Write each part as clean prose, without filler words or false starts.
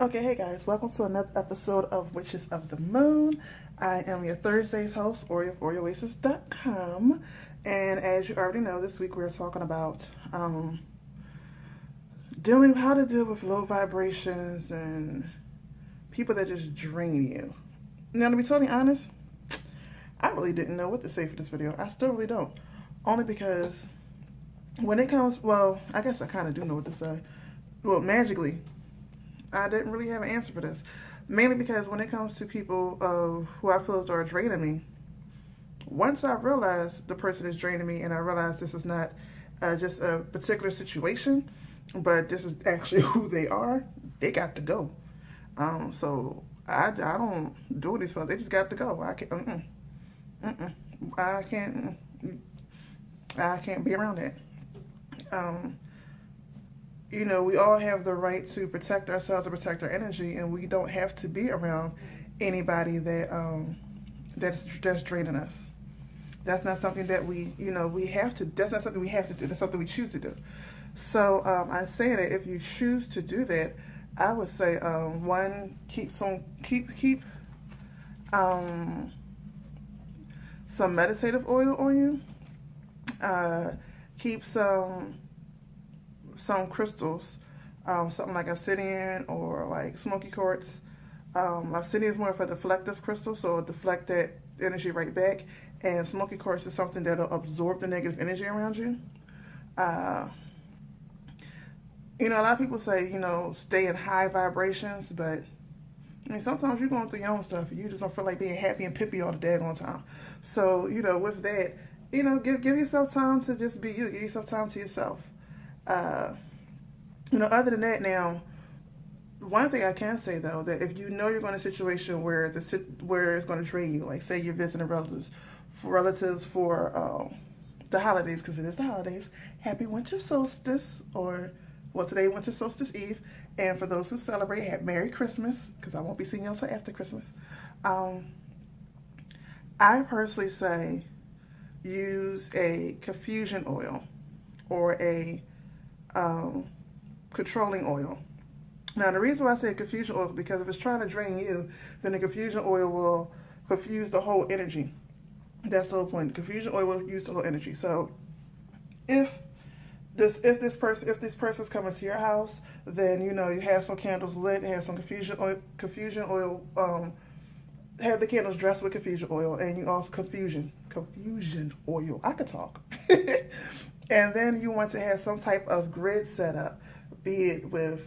Okay, hey guys, welcome to another episode of Witches of the Moon. I am your Thursday's host, Ori of OrioOasis.com. And as you already know, this week we're talking about how to deal with low vibrations and people that just drain you. Now, to be totally honest, I really didn't know what to say for this video. I still really don't. Only because when it comes, well, I guess I kind of do know what to say. Well, magically, I didn't really have an answer for this. Mainly because when it comes to people who I feel are draining me, once I realize the person is draining me and I realize this is not just a particular situation, but this is actually who they are, they got to go. So I don't do these folks. They just got to go. I can't. I can't. I can't be around that. Um, we all have the right to protect ourselves and protect our energy, and we don't have to be around anybody that's draining us. That's not something that we have to. That's not something we have to do. That's something we choose to do. So I'm saying that if you choose to do that, I would say one, keep some meditative oil on you. Keep some crystals, something like obsidian or like smoky quartz. Obsidian is more of a deflective crystal, so it'll deflect that energy right back. And smoky quartz is something that'll absorb the negative energy around you. A lot of people say, stay in high vibrations, but sometimes you're going through your own stuff and you just don't feel like being happy and pippy all the daggone time. So, with that, give yourself time to just be you. Give yourself time to yourself. Other than that, now, one thing I can say though, that if you know you're going to a situation where it's going to drain you, like say you're visiting relatives for the holidays, because it is the holidays. Happy winter solstice, or today winter solstice eve, and for those who celebrate, have Merry Christmas, because I won't be seeing you until after Christmas. I personally say use a confusion oil or a controlling oil. Now, the reason why I say confusion oil is because if it's trying to drain you, then the confusion oil will confuse the whole energy. That's the whole point. The confusion oil will use the whole energy. So, if this person's coming to your house, then you have some candles lit, have some confusion oil. Have the candles dressed with confusion oil, and you also confusion oil. I could talk. And then you want to have some type of grid set up, be it with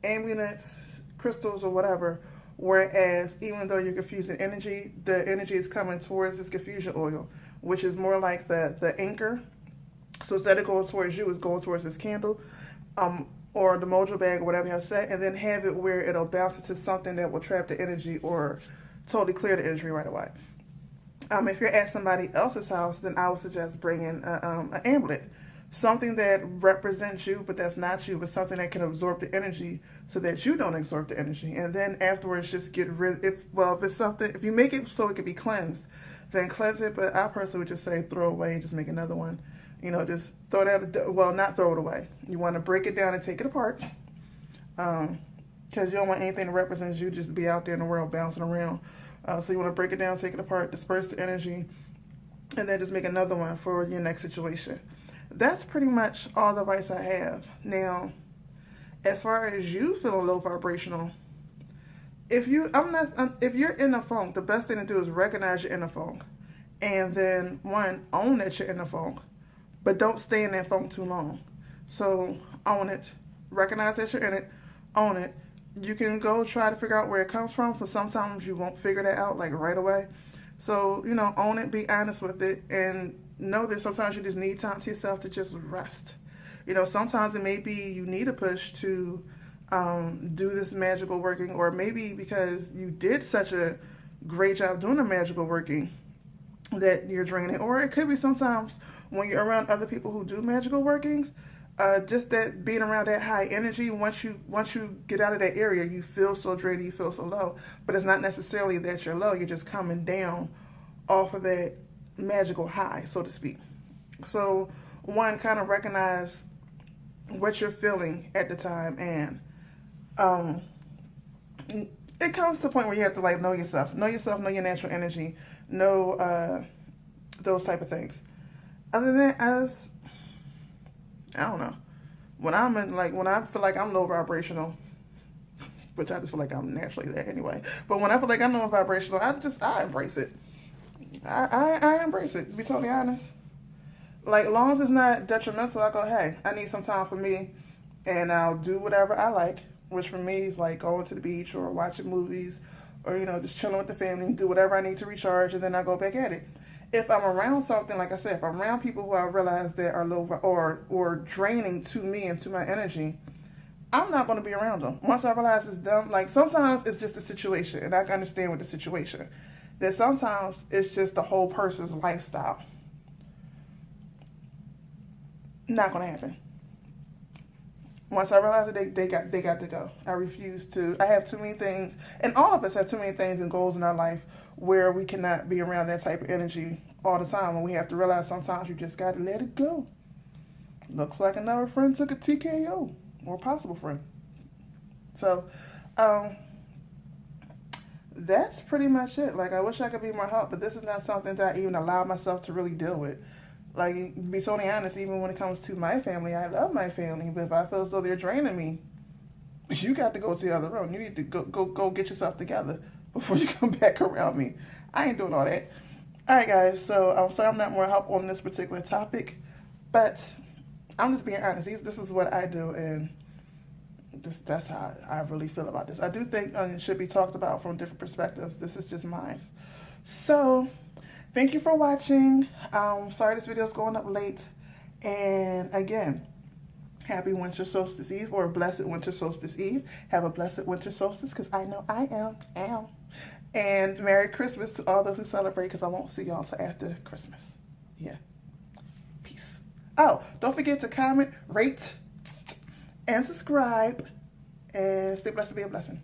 amulets, crystals, or whatever. Whereas even though you're confusing energy, the energy is coming towards this confusion oil, which is more like the anchor. So instead of going towards you, it's going towards this candle, or the mojo bag, or whatever you have set, and then have it where it'll bounce into something that will trap the energy or totally clear the energy right away. If you're at somebody else's house, then I would suggest bringing an amulet, something that represents you, but that's not you, but something that can absorb the energy so that you don't absorb the energy. And then afterwards, just get rid. If it's something, if you make it so it can be cleansed, then cleanse it. But I personally would just say throw away and just make another one. Just throw it out. Well, not throw it away. You want to break it down and take it apart, because you don't want anything that represents you just to be out there in the world bouncing around. So you want to break it down, take it apart, disperse the energy, and then just make another one for your next situation. That's pretty much all the advice I have. Now, as far as you feeling low vibrational, if you're in a funk, the best thing to do is recognize you're in a funk, and then one, own that you're in a funk, but don't stay in that funk too long. So own it, recognize that you're in it, own it. You can go try to figure out where it comes from, but sometimes you won't figure that out like right away. So, own it, be honest with it, and know that sometimes you just need time to yourself to just rest. Sometimes it may be you need a push to do this magical working, or maybe because you did such a great job doing the magical working that you're draining. Or it could be sometimes when you're around other people who do magical workings, just that being around that high energy, once you get out of that area, you feel so drained, you feel so low. But it's not necessarily that you're low, you're just coming down off of that magical high, so to speak. So one, kind of recognize what you're feeling at the time, and it comes to the point where you have to like know yourself, know your natural energy, know those type of things. Other than that, as I don't know, when I'm in like when I feel like I'm low vibrational, which I just feel like I'm naturally there anyway. But when I feel like I'm low vibrational, I embrace it. I embrace it. To be totally honest, like as long as it's not detrimental, I go, hey, I need some time for me, and I'll do whatever I like. Which for me is like going to the beach or watching movies, or just chilling with the family, do whatever I need to recharge, and then I go back at it. If I'm around something, like I said, if I'm around people who I realize that are low or draining to me and to my energy, I'm not going to be around them. Once I realize it's them, like sometimes it's just a situation, and I can understand with the situation. That sometimes it's just the whole person's lifestyle. Not going to happen. Once I realize that they got to go. I refuse to. I have too many things, and all of us have too many things and goals in our life where we cannot be around that type of energy all the time, and we have to realize sometimes you just got to let it go. Looks like another friend took a TKO, or a possible friend. So, that's pretty much it. Like, I wish I could be more help, but this is not something that I even allow myself to really deal with. Like, to be totally honest, even when it comes to my family, I love my family, but if I feel as though they're draining me, you got to go to the other room. You need to go get yourself together before you come back around me. I ain't doing all that. All right, guys, so I'm sorry I'm not more help on this particular topic, but I'm just being honest. This is what I do, and that's how I really feel about this. I do think it should be talked about from different perspectives. This is just mine. So, thank you for watching. Sorry this video is going up late. And again, happy winter solstice eve, or blessed winter solstice eve. Have a blessed winter solstice, because I know I am. And Merry Christmas to all those who celebrate, because I won't see y'all till after Christmas. Yeah. Peace. Oh, don't forget to comment, rate, and subscribe. And stay blessed to be a blessing.